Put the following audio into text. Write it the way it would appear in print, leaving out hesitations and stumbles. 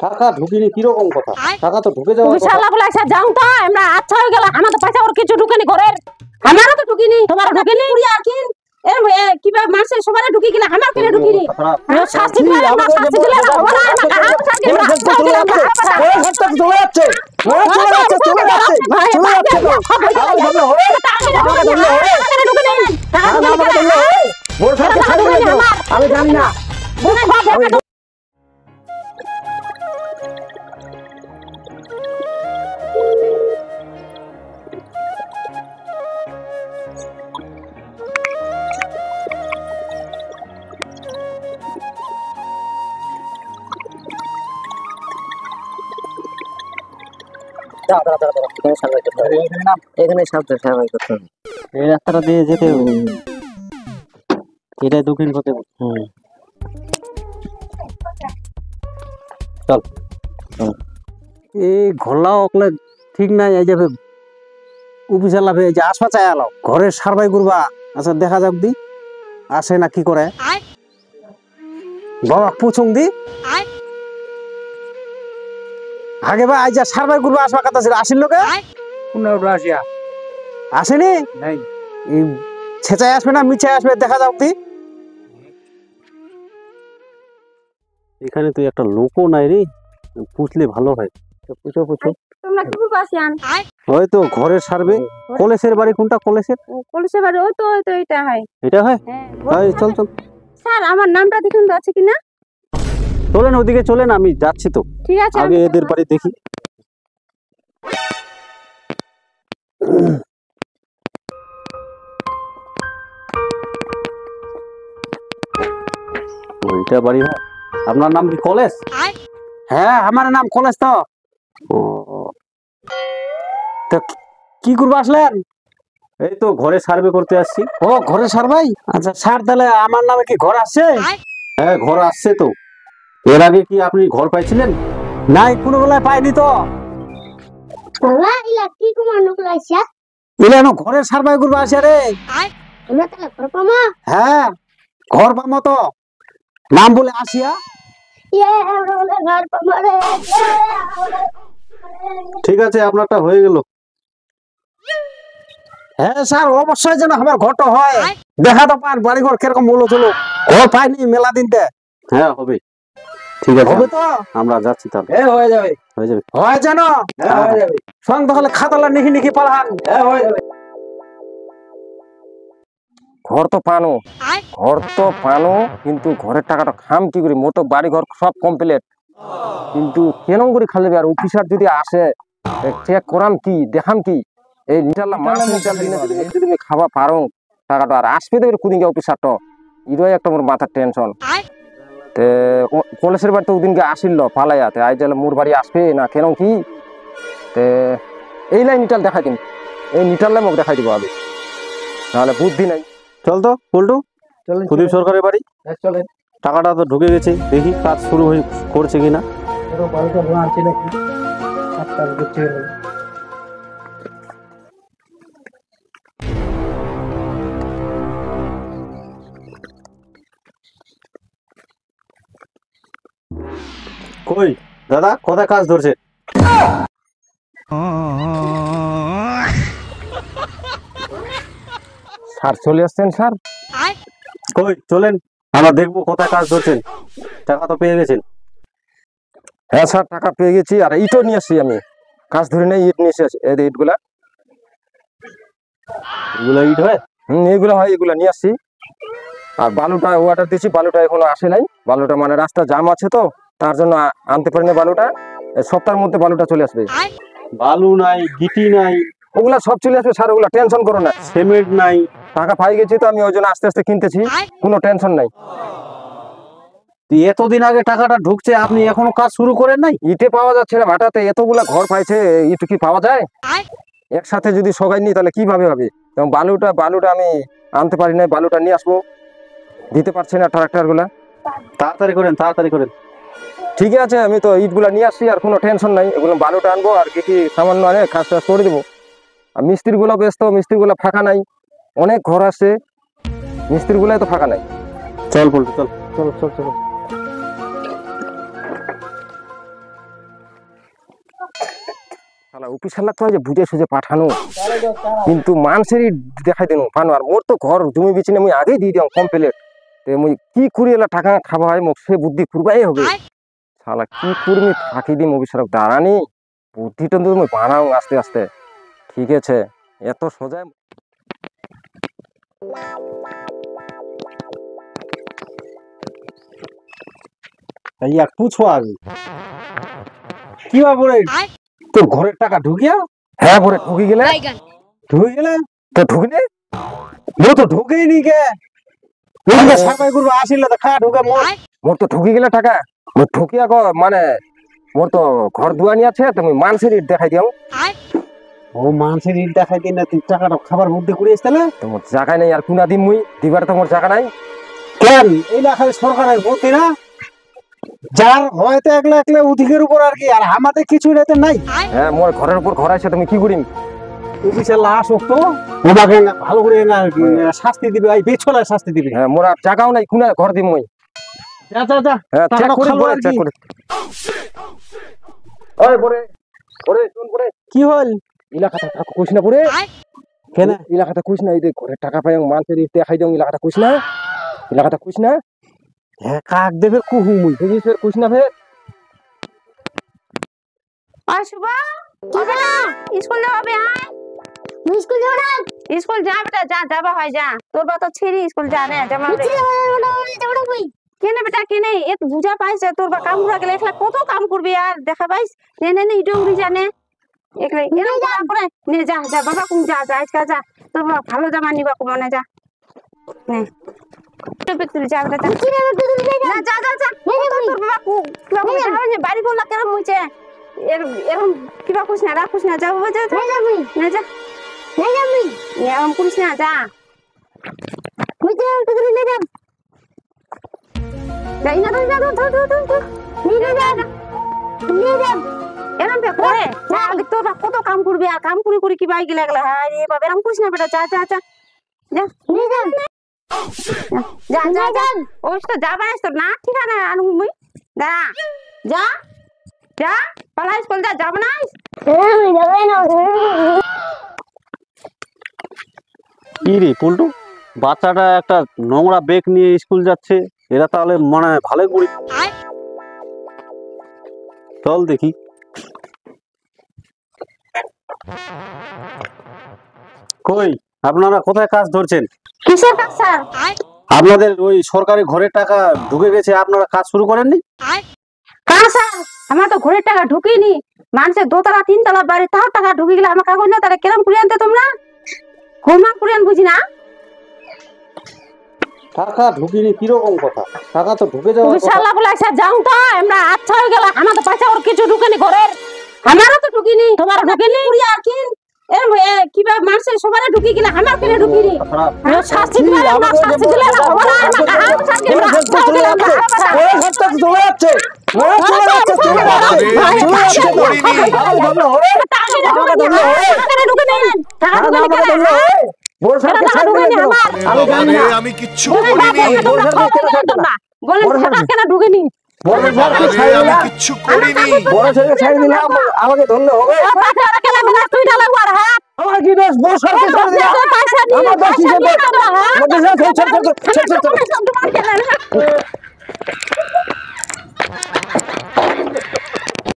টাকা ঢুকিনি কিরকম কথা? টাকা তো ঢুকে যাওয়ার কথা। শালা বলে যাও তো আমরা আচ্ছা হয়ে গেল, আমার তো পয়সা ওর কিছু ঢুকেনি ঘরের, আমারও তো ঢুকিনি, তোমারও ঢুকিনি আর কি কিভাবে মাসে সবাই ঢুকি কিনা আমার কেন ঢুকিনি? শাস্তি দিলে না, শাস্তি দিলে না হবে না, আমার কাছে শাস্তি দিলে চলে যাচ্ছে চলে যাচ্ছে চলে যাচ্ছে আমি জানি না। এখানে সাবধানে সার্ভাই করতে হবে। এই রাস্তাটা দিয়ে যেতে হবে, এটাই দক্ষিণ পথে। চল এই ঘোলা অকলে ঠিক নাই, এই যাবে অফিসার লাভে এই যে আসবা চাই আলো ঘরের সার্ভাই করবা। আচ্ছা দেখা যাক দি আসে না কি করে বাবা পুছুং দি আগে বা আজ যা সার্ভাই করবা আসবা কথা ছিল, আসিল লোকে আসিয়া আসেনি নাই, এই ছেঁচাই আসবে না মিছে আসবে দেখা যাক দি। এখানে তুই একটা লোকও নাই রে, পুছলে ভালো হয়। পুছো পুছো তোমরা কি করবা আসিয়ান? হয়তো ঘরের সার্ভে। কলেজের বাড়ি কোনটা? কলেজের কলেজের বাড়ি ওই তো এটা হয়। এটা হয়? হ্যাঁ চল চল স্যার আমার নামটা দেখুন তো আছে কিনা। চলেন ওদিকে চলেন, আমি যাচ্ছি তো। ঠিক আছে আগে এদের বাড়ি দেখি। ওইটা বাড়ি হয়। আপনার নাম কি কলেজ? হ্যাঁ আমার নাম কলেজ তো। তো কি করবো আসলেন? এই তো ঘরে সার্ভে করতে আসছি। ও ঘরে সার্ভাই? আচ্ছা স্যার তাহলে আমার নামে কি ঘর আসছে? হ্যাঁ ঘর আসছে তো। এর আগে কি আপনি ঘর পাইছিলেন? নাই কোনো বেলায় পাইনি তো। বাবা ইলা কি কুমানো ক্লাসিয়া ইলানো ঘরের সার্ভে করবো আসে রে। আমরা তাহলে ঘর পামা? হ্যাঁ ঘর পাবো তো, নাম বলে আসিয়া। আমরা বলে ঘর পামা রে। ঠিক আছে আপনারটা হয়ে গেল। হ্যাঁ স্যার অবশ্যই যেন আমার ঘরটা হয়। দেখা তো পান বাড়ি ঘর কিরকম মূল্য চলো, ঘর পাইনি মেলা দিনতে। হ্যাঁ হবে, ঠিক আছে হবে তো। আমরা যাচ্ছি তাহলে। হয়ে যাবে হয়ে যাবে হয় জানো, হয়ে যাবে সঙ্গে তাহলে খাতালা নিখি নিখি পালাহান। হয়ে যাবে। ঘর তো পানো, ঘর তো পানো, কিন্তু ঘরের টাকাটা খাম কি করি? মোটো বাড়ি ঘর সব কমপ্লিট, কিন্তু কেন করে খালি? আর অফিসার যদি আসে চেক করাম কি দেখাম কি? এই নিটাল্লা মাস নিটাল দিনে যদি তুমি খাওয়া পারো টাকাটা আর আসবে দেবে কুদিন অফিসার তো ইরোই একটা মোর মাথার টেনশন। তে কলেজের বাড়িতে ওদিনকে আসিল পালাইয়া, তে আজ মোর বাড়ি আসবে না কেন কি? তে এই লাই নিটাল দেখাই দিন, এই নিটাল্লাই মোক দেখাই দিব আগে, নাহলে বুদ্ধি নাই। চল তো পল্টু, প্রদীপ সরকারের বাড়ি। চলেন, টাকাটা তো ঢুকে গেছে, দেখি কাজ শুরু হয়ে করছে কিনা। কই দাদা কোথায় কাজ ধরছে? স্যার চলে আসছেন স্যার? কই চলেন আমরা দেখবো কোথায় কাজ ধরছেন। টাকা তো পেয়ে গেছেন? হ্যাঁ স্যার টাকা পেয়ে গেছি, আর ইটও নিয়ে আসছি আমি, কাজ ধরে নেই ইট নিয়ে এসেছি। এই ইটগুলা, এগুলো ইট হয়? এইগুলো হয়, এগুলা নিয়ে আসছি। আর বালুটা ওয়াটার দিচ্ছি, বালুটা এখনো আসে নাই। বালুটা মানে রাস্তা জাম আছে তো তার জন্য আনতে পারিনি বালুটা। সপ্তাহের মধ্যে বালুটা চলে আসবে। বালু নাই, গিটি নাই? ওগুলা সব চলে আসবে স্যার, ওগুলা টেনশন করো না। সিমেন্ট নাই? টাকা পাই গেছি তো আমি, ওই জন্য আস্তে আস্তে কিনতেছি, কোনো টেনশন নাই। এতদিন আগে টাকাটা ঢুকছে, আপনি এখনো কাজ শুরু করেন নাই? ইটে পাওয়া যাচ্ছে না ভাটাতে, এতগুলা ঘর পাইছে, ইট কি পাওয়া যায়? একসাথে যদি সবাই নি তাহলে কিভাবে হবে? এবং বালুটা আমি আনতে পারি নাই, বালুটা নিয়ে আসবো, দিতে পারছি না ট্রাক্টর গুলা। তাড়াতাড়ি করেন তাড়াতাড়ি করেন। ঠিক আছে আমি তো ইটগুলা নিয়ে আসছি, আর কোনো টেনশন নাই। এগুলো বালুটা আনবো আর কি সামান্য আনে কাজ টাজ করে দেবো। আর মিস্ত্রিগুলো ব্যস্ত, মিস্ত্রিগুলো ফাঁকা নাই, অনেক ঘর আছে, মিস্ত্রিগুলাই তো ফাঁকা নাই। চল বলতো চল চল চল চল। শালা অফিসার লাগ তো যে বুঝে সুঝে পাঠানো, কিন্তু মানুষেরই দেখাই দেন পানো। আর মোর তো ঘর জমি বেচিনে মুই আগেই দিয়ে দিলাম কমপ্লিট। তে মুই কি করি এলা টাকা খাবা হয় মোক সে বুদ্ধি করবাই হবে। শালা কি করবি ফাঁকি দিম অফিসারক দাঁড়ানি, বুদ্ধিটা তো মুই বানাও আস্তে আস্তে। ঠিক আছে, এত সোজা এক পুছো আগে কি বাবরে তোর ঘরের টাকা ঢুকিয়া? হ্যাঁ পরে ঢুকে গেলে ঢুকে গেলে তো ঢুকনে ও তো ঢুকেই নি কে সাফাই করবো আসিলে তো খা ঢুকে মোর তো ঢুকে গেলে টাকা মোর ঢুকিয়া মানে মোর তো ঘর দুয়ানি আছে, তুমি মানুষের ইট দেখাই দিও। ও মানুষের ইট দেখাই দিন না, তুই টাকাটা খাবার বুদ্ধি করে তাহলে তোমার জায়গা নেই আর কোনা দিন মুই দিবার তোমার জায়গা নাই কেন? এই না খালি সরকারের বুদ্ধি না, যার হয়তো একলা একলা অধিকের উপর আর কি, আর আমাদের কিছু রেতে নাই। হ্যাঁ মোর ঘরের উপর ঘর আছে, তুমি কি করিম অফিসের লাশ হোক তো তোমাকে ভালো করে শাস্তি দিবে, এই বেছলায় শাস্তি দিবে। হ্যাঁ মোর আর জায়গাও নাই কোনা ঘর দিম মুই। যা যা যা হ্যাঁ চেক টাকাটা করে খালো আর চেক কি। করে ওই পরে পরে শুন পরে কি হল এলাকাটা কাকু কইছ না পরে কেন? এলাকাটা কইছ না, এই যে ঘরের টাকা পাই মানুষের ইট দেখাই দিও, এলাকাটা কইছ না, এলাকাটা কইছ না। হ্যাঁ কাক দেবে কুহুমুই দেখিস ফের কইছ না ফের। শুভ কি বেটা স্কুল যাবে? আয় তুই স্কুল যাও না? স্কুল যা বেটা, যা যাবা হয় যা। তোর বা তো ছিড়ি স্কুল যা রে যাবা রে। যাও কই? কেনে বেটা কেনে এত বুঝা পাইছে তোর বা কাম করা গেলে একলা কত কাম করবি আর দেখা পাইস। নে নে নে ইটো উড়ি জানে একলা এরকম করা করে নে যা যা বাবা কুম যা যা আজকা যা। তোর বা ভালো জামা নিবা কুম না যা। নে টপিক তুই যা বেটা না যা যা যা। তোর বাবা কু কিবা করে বাড়ি বললা কেন হইছে এরকম কিবা কইছ না রাখুস না যা বাবা যা যা না যা এরকম করিস না যা। যাই না যা এরকম বে করে তোর কত কাম করবি আর কাম করে করে কি বাই গেলে গেলে হ্যাঁ রে বাবা এরকম করিস না বেটা যা যা যা যা যা যা ওই তো যাবা তোর না ঠিকানা আনু মুই যা যা যা পালাই স্কুল যা যাব না কি রে পল্টু, বাচ্চাটা একটা নোংরা ব্যাগ নিয়ে স্কুল যাচ্ছে, এরা তাহলে মনে হয় ভালোই করি। চল দেখি। কই আপনারা কোথায় কাজ ধরছেন? কিসের কাজ স্যার? আপনাদের ওই সরকারি ঘরের টাকা ঢুকে গেছে, আপনারা কাজ শুরু করেননি? কাজ স্যার আমার তো ঘরের টাকা ঢুকিনি, মানুষের দোতলা তিনতলা বাড়ি তাও টাকা ঢুকে গেলে আমার কাগজ না, তাহলে কেরম করে আনতে তোমরা? ঘুমা করে আন বুঝি না? টাকা ঢুকিনি কিরকম কথা? টাকা তো ঢুকে যাওয়ার কথা। বিশাল লাভ লাগছে যাও তো আমরা আচ্ছা হয়ে গেল, আমার তো পয়সা ওর কিছু ঢুকেনি ঘরের, আমারও তো ঢুকিনি তোমার ঢুকেনি আর কি কিবা মানুষের সবারে ঢুকি গেলে আমার কেন ঢুকিনি? শাস্তি দিলে আমার শাস্তি দিলে না হবে না, আমার শাস্তি দিলে আমি কিচ্ছু করিনি, কেন ঢুকেনি? আমি কিচ্ছু করিনি। বড় ছেলে ছেড়ে দিলাম, আমাকে ধরলে হবে? তুই ডালা আর হাত আমার কি দোষ? বড় সরকার ছেড়ে দিলাম, আমার দোষ কিসের দোষ? আমাকে ছেড়ে